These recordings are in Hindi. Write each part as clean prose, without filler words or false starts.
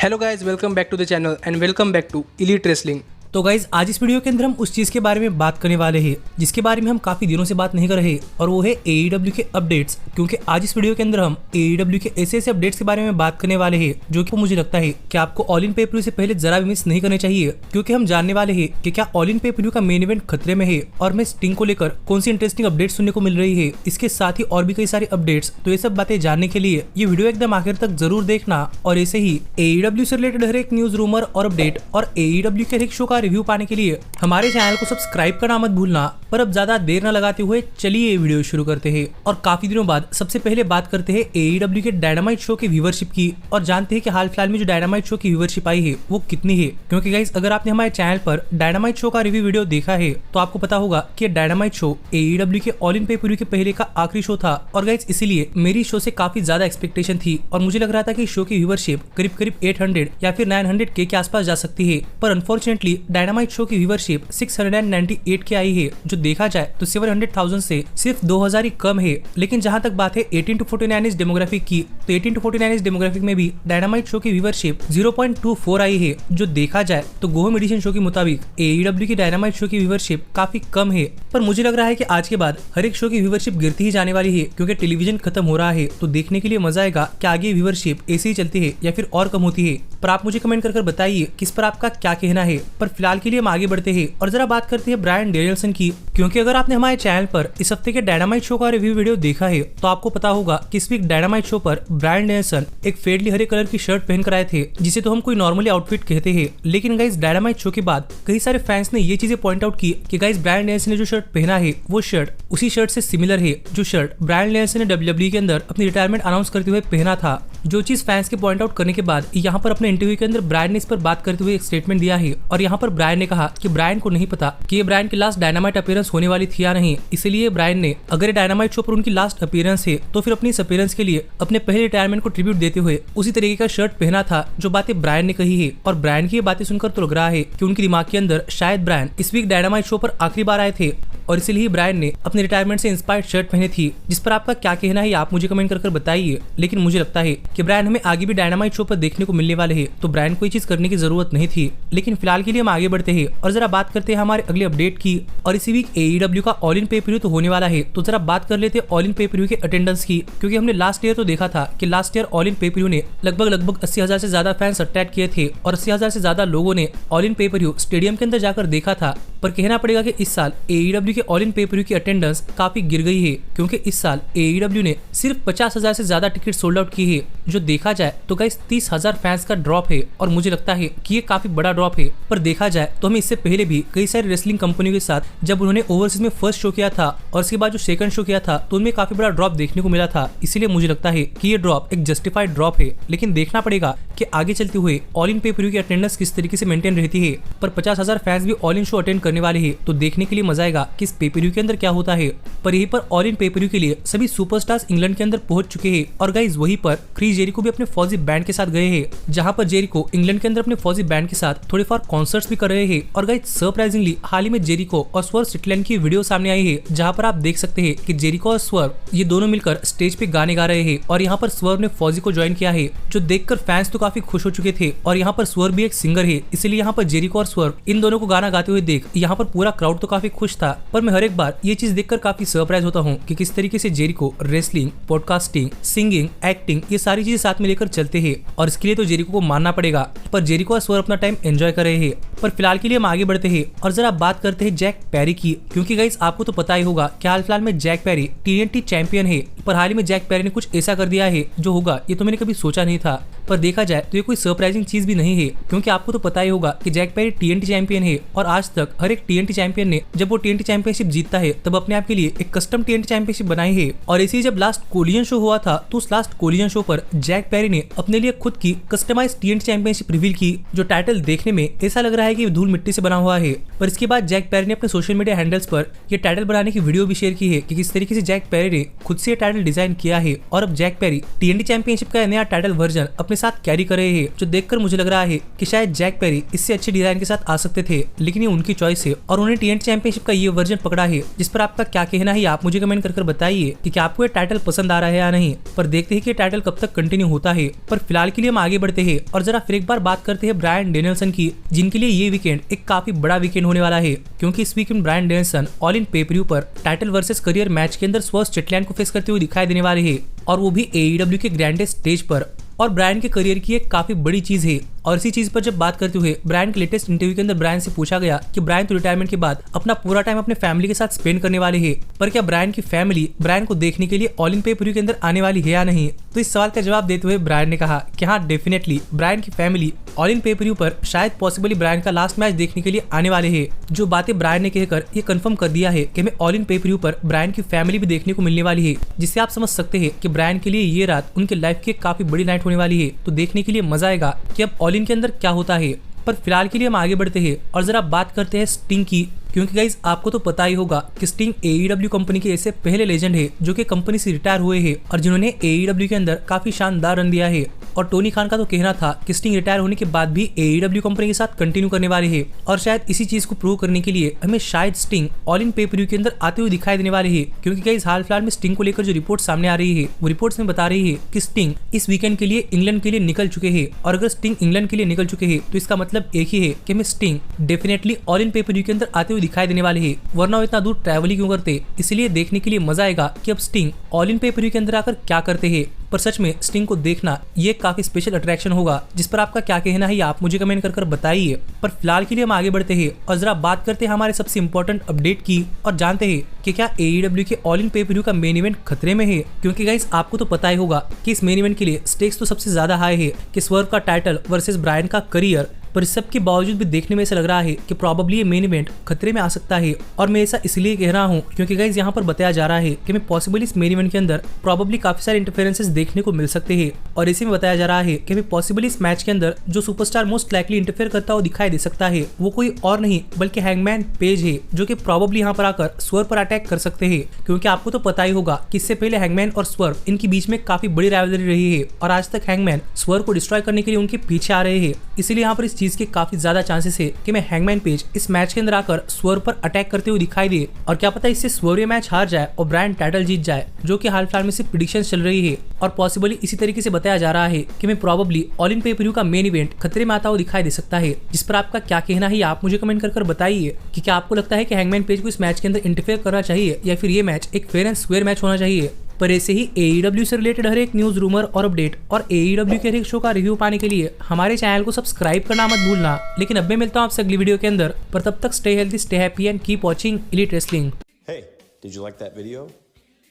Hello guys, welcome back to the channel and welcome back to elite wrestling. तो गाइज आज इस वीडियो के अंदर हम उस चीज के बारे में बात करने वाले हैं जिसके बारे में हम काफी दिनों से बात नहीं कर रहे, और वो है AEW के अपडेट्स। क्योंकि आज इस वीडियो के अंदर हम AEW के ऐसे अपडेट्स के बारे में बात करने वाले हैं जो कि मुझे लगता है कि आपको ऑल इन पे पर व्यू से पहले जरा भी मिस नहीं करने चाहिए, क्योंकि हम जानने वाले हैं कि क्या ऑल इन पे पर व्यू का मेन इवेंट खतरे में है और मैं स्टिंग को लेकर कौन सी इंटरेस्टिंग अपडेट सुनने को मिल रही है। इसके साथ ही और भी कई सारे अपडेट्स। तो ये सब बातें जानने के लिए ये वीडियो एकदम आखिर तक जरूर देखना, और ऐसे ही AEW से रिलेटेड हर एक न्यूज, रूमर और अपडेट और AEW के हर एक शो का रिव्यू पाने के लिए हमारे चैनल को सब्सक्राइब करना मत भूलना। पर अब ज्यादा देर न लगाते हुए चलिए वीडियो शुरू करते हैं। और काफी दिनों बाद सबसे पहले बात करते हैं AEW के डायनामाइट शो की व्यूवरशिप की, और जानते हैं कि हाल फिलहाल में जो डायनामाइट शो की व्यूवरशिप आई है वो कितनी है। क्योंकि गाइस अगर आपने हमारे चैनल पर डायनामाइट शो का रिव्यू वीडियो देखा है तो आपको पता होगा कि डायनामाइट शो AEW के ऑल इन पे पर व्यू के पहले का आखिरी शो था। और गाइस इसीलिए मेरी शो से काफी ज्यादा एक्सपेक्टेशन थी और मुझे लग रहा था कि शो की व्यूवरशिप करीब 800 या फिर 900 के आसपास जा सकती है। पर अनफॉर्चुनेटली डायनामाइट शो की व्यूवरशिप 698 के आई है, जो देखा जाए तो 700,000 से सिर्फ 2000 ही कम है। लेकिन जहां तक बात है 18 to 49 एज डेमोग्राफिक की, तो 18 to 49 एज डेमोग्राफिक में भी डायनामाइट शो की व्यूवरशिप 0.24 आई है, जो देखा जाए तो गोहम एडिशन शो के मुताबिक AEW की डायनामाइट शो की व्यूवरशिप काफी कम है। पर मुझे लग रहा है कि आज के बाद हर एक शो की व्यूवरशिप गिरती ही जाने वाली है, क्योंकि टेलीविजन खत्म हो रहा है। तो देखने के लिए मजा आएगा कि आगे व्यूवरशिप ऐसे ही चलती है या फिर और कम होती है। पर आप मुझे कमेंट कर बताइए किस पर आपका क्या कहना है। पर फिलहाल के लिए हम आगे बढ़ते हैं और जरा बात करते हैं ब्रायन डेनियल्सन की। क्योंकि अगर आपने हमारे चैनल पर इस हफ्ते के डायनामाइट शो का रिव्यू वीडियो देखा है तो आपको पता होगा कि इस वीक डायनामाइट शो पर ब्रायन डेनियल्सन एक फेडली हरे कलर की शर्ट पहन कर आए थे, जिसे तो हम कोई नॉर्मली आउटफिट कहते हैं। लेकिन गाइस डायनामाइट शो के बाद कई सारे फैंस ने ये चीजें पॉइंट आउट की कि गाइस ब्रायन डेनियल्सन ने जो शर्ट पहना है वो शर्ट उसी शर्ट से सिमिलर है जो शर्ट ब्रायन डेनियल्सन ने WWE के अंदर अपनी रिटायरमेंट अनाउंस करते हुए पहना था। जो चीज फैंस के पॉइंट आउट करने के बाद यहाँ पर अपने इंटरव्यू के अंदर ब्रायन ने इस पर बात करते हुए एक स्टेटमेंट दिया है। और यहाँ पर ब्रायन ने कहा कि ब्रायन को नहीं पता कि ये ब्रायन की लास्ट डायनामाइट अपीयरेंस होने वाली थी या नहीं, इसलिए ब्रायन ने अगर ये डायनामाइट शो पर उनकी लास्ट अपीयरेंस है तो फिर अपनी इस अपीयरेंस के लिए अपने पहले रिटायरमेंट को ट्रिब्यूट देते हुए उसी तरीके का शर्ट पहना था जो बातें ब्रायन ने कही है। और ब्रायन की ये बातें सुनकर तो लग रहा है कि उनके दिमाग के अंदर शायद ब्रायन इस वीक डायनामाइट शो पर आखिरी बार आए थे और इसीलिए ब्रायन ने अपने रिटायरमेंट से इंस्पायर्ड शर्ट पहनी थी। जिस पर आपका क्या कहना है आप मुझे कमेंट कर बताइए। लेकिन मुझे लगता है कि ब्रायन हमें आगे भी डायनामाइट शो पर देखने को मिलने वाले हैं, तो ब्रायन को ये चीज करने की जरूरत नहीं थी। लेकिन फिलहाल के लिए हम आगे बढ़ते हैं और जरा बात करते हैं हमारे अगले अपडेट की। और इसी वीक AEW का ऑल इन पे पर व्यू तो होने वाला है, तो जरा बात कर लेते हैं ऑल इन पे पर व्यू के अटेंडेंस की। क्योंकि हमने लास्ट ईयर तो देखा था कि लास्ट ईयर ऑल इन पे पर व्यू ने लगभग 80,000 से ज्यादा फैंस अटैक किए थे और 80,000 से ज्यादा लोगों ने ऑल इन पे पर व्यू स्टेडियम के अंदर जाकर देखा था। पर कहना पड़ेगा कि इस साल AEW के ऑल इन पे पर व्यू की अटेंडेंस काफी गिर गई है, क्योंकि इस साल AEW ने सिर्फ 50,000 से ज्यादा टिकट सोल्ड आउट की है। जो देखा जाए तो गाइस 30,000 फैंस का ड्रॉप है, और मुझे लगता है कि ये काफी बड़ा ड्रॉप है। पर देखा जाए तो हमें इससे पहले भी कई सारी रेसलिंग कंपनियों के साथ जब उन्होंने ओवरसीज में फर्स्ट शो किया था और उसके बाद जो सेकंड शो किया था तो उनमें काफी बड़ा ड्रॉप देखने को मिला था। इसीलिए मुझे लगता है कि ये ड्रॉप एक जस्टिफाइड ड्रॉप है। लेकिन देखना पड़ेगा कि आगे चलते हुए ऑल इन पे पर व्यू की अटेंडेंस किस तरीके से मेंटेन रहती है। पर 50,000 फैंस भी ऑल इन शो अटेंड करने वाले हैं, तो देखने के लिए मजा आएगा कि इस पे पर व्यू के अंदर क्या होता है। पर यहीं पर ऑल इन पे पर व्यू के लिए सभी सुपरस्टार्स इंग्लैंड के अंदर पहुंच चुके हैं। और गाइस वहीं पर क्रिस जेरिको भी अपने फौजी बैंड के साथ गए हैं, जहां पर जेरिको इंग्लैंड के अंदर अपने फौजी बैंड के साथ थोड़े फार कॉन्सर्ट्स भी कर रहे हैं। और गाइस सरप्राइजिंगली हाल ही में जेरिको और स्वर्व स्विट्जरलैंड की वीडियो सामने आई है, जहां पर आप देख सकते हैं कि जेरिको और स्वर्व ये दोनों मिलकर स्टेज पे गाने गा रहे हैं। और यहाँ पर स्वर्व ने फौजी को ज्वाइन किया है, जो देखकर फैंस तो काफी खुश हो चुके थे। और यहाँ पर स्वर्व भी एक सिंगर है, इसलिए यहाँ पर जेरिको और स्वर्व इन दोनों को गाना गाते हुए देख यहाँ पर पूरा क्राउड तो काफी खुश था। पर मैं हर एक बार ये चीज देखकर काफी सरप्राइज होता हूँ कि किस तरीके से Jericho wrestling, podcasting, singing, acting ये सारी चीजें साथ में लेकर चलते हैं। और इसके लिए तो जेरिको को मानना पड़ेगा। पर जेरिको और स्वर्व अपना टाइम एंजॉय कर रहे हैं। पर फिलहाल के लिए हम आगे बढ़ते हैं और जरा बात करते हैं जैक पेरी की। क्योंकि गाइस आपको तो पता ही होगा कि हाल फिलहाल में जैक पेरी TNT चैंपियन है। पर हाल ही में जैक पेरी ने कुछ ऐसा कर दिया है जो होगा ये तो मैंने कभी सोचा नहीं था। पर देखा जाए तो ये कोई सरप्राइजिंग चीज भी नहीं है, क्योंकि आपको तो पता ही होगा कि जैक पेरी TNT चैंपियन है। और आज तक हर एक TNT चैंपियन ने जब वो TNT चैंपियनशिप जीतता है तब अपने आप के लिए एक कस्टम TNT चैंपियनशिप बनाई है। और इसी जब लास्ट कोलिजन शो हुआ था तो उस लास्ट कोलिजन शो पर जैक पेरी ने अपने लिए खुद की कस्टमाइज TNT चैंपियनशिप रिवील की, जो टाइटल देखने में ऐसा लग रहा है है कि ये धूल मिट्टी से बना हुआ है। पर इसके बाद जैक पेरी ने अपने सोशल मीडिया हैंडल्स पर यह टाइटल बनाने की वीडियो भी शेयर की है कि किस तरीके से जैक पेरी ने खुद से ये टाइटल डिजाइन किया है और अब जैक पेरी TNT चैंपियनशिप का नया टाइटल वर्जन अपने साथ कैरी कर रहे हैं, जो देखकर मुझे लग रहा है कि शायद जैक पेरी इससे अच्छे डिजाइन के साथ आ सकते थे, लेकिन ये उनकी चॉइस है और उन्हें TNT चैंपियनशिप का ये वर्जन पकड़ा है। जिस पर आपका क्या कहना है आप मुझे कमेंट कर बताइए कि क्या आपको ये टाइटल पसंद आ रहा है या नहीं। पर देखते हैं कि टाइटल कब तक कंटिन्यू होता है। पर फिलहाल के लिए हम आगे बढ़ते हैं और जरा फिर एक बार बात करते हैं ब्रायन डेनियल्सन की, जिनके लिए ये वीकेंड एक काफी बड़ा वीकेंड होने वाला है, क्योंकि इस वीकेंड ब्रायन डेनियल्सन ऑल इन पे-per-view पर टाइटल वर्सेस करियर मैच के अंदर स्वर्स चैटलैंड को फेस करते हुए दिखाई देने वाले हैं, और वो भी AEW के ग्रैंडेस्ट स्टेज पर। और ब्रायन के करियर की एक काफी बड़ी चीज है। और इसी चीज पर जब बात करते हुए ब्रायन के लेटेस्ट इंटरव्यू के अंदर ब्रायन से पूछा गया कि ब्रायन तो रिटायरमेंट के बाद अपना पूरा टाइम अपने फैमिली के साथ स्पेंड करने वाले हैं, पर क्या ब्रायन की फैमिली ब्रायन को देखने के लिए ऑल इन पे-per-view के अंदर आने वाली है या नहीं। तो इस सवाल का जवाब देते हुए ब्रायन ने कहा कि हाँ, डेफिनेटली ब्रायन की फैमिली ऑल इन पे-per-view पर शायद पॉसिबली ब्रायन का लास्ट मैच देखने के लिए आने वाले हैं। जो बातें ब्रायन ने कहकर ये कंफर्म कर दिया है कि हमें ऑल इन पे-per-view पर ब्रायन की फैमिली भी देखने को मिलने वाली है, जिससे आप समझ सकते हैं कि ब्रायन के लिए ये रात उनके लाइफ की काफी बड़ी नाइट होने वाली है। तो देखने के लिए मजा आएगा कि अब ऑल इन के अंदर क्या होता है। पर फिलहाल के लिए हम आगे बढ़ते हैं और जरा बात करते हैं स्टिंग की, क्योंकि गाइज आपको तो पता ही होगा कि स्टिंग AEW कंपनी के ऐसे पहले लेजेंड है जो कि कंपनी से रिटायर हुए हैं और जिन्होंने AEW के अंदर काफी शानदार रन दिया है। और टोनी खान का तो कहना था कि स्टिंग रिटायर होने के बाद भी AEW कंपनी के साथ कंटिन्यू करने वाले हैं, और शायद इसी चीज को प्रूव करने के लिए हमें शायद स्टिंग ऑल इन पे-per-view के अंदर आते हुए दिखाई देने वाले हैं। क्योंकि गाइज हाल फिलहाल में स्टिंग को लेकर जो रिपोर्ट सामने आ रही है, वो रिपोर्ट्स में बता रही है कि स्टिंग इस वीकेंड के लिए इंग्लैंड के लिए निकल चुके हैं, और अगर स्टिंग इंग्लैंड के लिए निकल चुके हैं तो इसका मतलब एक ही है कि हमें स्टिंग डेफिनेटली ऑल इन पे-per-view के अंदर आते हुए दिखाई देने वाले हैं, वरना वो इतना दूर ट्रैवल ही क्यों करते। इसलिए देखने के लिए मजा आएगा कि अब स्टिंग ऑल इन पे-per-view के अंदर आकर क्या करते हैं। पर सच में स्टिंग को देखना ये काफी स्पेशल अट्रैक्शन होगा, जिस पर आपका क्या कहना है आप मुझे कमेंट कर बताइए। पर फिलहाल के लिए हम आगे बढ़ते हैं और जरा बात करते हैं हमारे सबसे इंपॉर्टेंट अपडेट की, और जानते हैं कि क्या AEW के ऑल इन पे-per-view का मेन इवेंट खतरे में है। क्योंकि गाइस आपको तो पता ही होगा कि इस मेन इवेंट के लिए स्टेक्स तो सबसे ज्यादा हाई है कि स्वर्व का टाइटल वर्सेस ब्रायन का करियर। पर इस सब के बावजूद भी देखने में ऐसा लग रहा है कि प्रॉब्ली ये मेन इवेंट खतरे में आ सकता है। और मैं ऐसा इसलिए कह रहा हूँ क्योंकि गाइस यहाँ पर बताया जा रहा है कि मैं पॉसिबली इस मेन इवेंट के अंदर प्रॉब्ली काफी सारे इंटरफेरेंसेस देखने को मिल सकते हैं। और इसी में बताया जा रहा है कि पॉसिबली इस मैच के अंदर जो सुपरस्टार मोस्ट लाइकली इंटरफेयर करता हुआ दिखाई दे सकता है वो कोई और नहीं बल्कि हैंगमैन पेज है, जो कि प्रॉब्ली यहाँ पर आकर स्वर्व पर अटैक कर सकते हैं। क्योंकि आपको तो पता ही होगा कि इससे पहले हैंगमैन और स्वर्व इनके बीच में काफी बड़ी राइवलरी रही है, और आज तक हैंगमैन स्वर्व को डिस्ट्रॉय करने के लिए उनके पीछे आ रहे हैं। इसीलिए यहाँ पर इस चीज के काफी ज्यादा चांसेस है कि मैं हैंगमैन पेज इस मैच के अंदर आकर स्वर्व पर अटैक करते हुए दिखाई दे, और क्या पता इससे स्वर्व ये मैच हार जाए और ब्रायन टाइटल जीत जाए, जो कि हाल फिलहाल में सिर्फ प्रेडिक्शंस चल रही है। और पॉसिबली इसी तरीके से बताया जा रहा है कि मैं प्रॉब्ली ऑल इन पे-per-view का मेन इवेंट खतरे में आता हुआ दिखाई दे सकता है। जिस पर आपका क्या कहना है आप मुझे कमेंट कर बताइए कि क्या आपको लगता है कि हैंगमैन पेज को इस मैच के अंदर इंटरफेयर करना चाहिए, या फिर ये मैच एक फेयर एंड स्क्वेयर मैच होना चाहिए। पर ऐसे ही AEW से रिलेटेड हर एक न्यूज, रूमर और अपडेट और AEW के हर एक शो का रिव्यू पाने के लिए हमारे चैनल को सब्सक्राइब करना मत भूलना। लेकिन अब मैं मिलता हूँ आपसे अगली वीडियो के अंदर, पर तब तक stay healthy, stay happy and keep watching elite wrestling. Hey, did you like that video?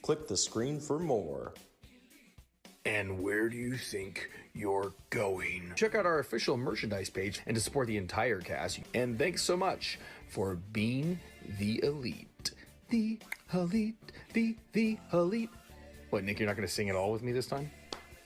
Click the screen for more. And where do you think you're going? Check out our official merchandise page and to support the entire cast. And thanks so much for being the elite. The elite, the elite. What, Nick, you're not going to sing it all with me this time?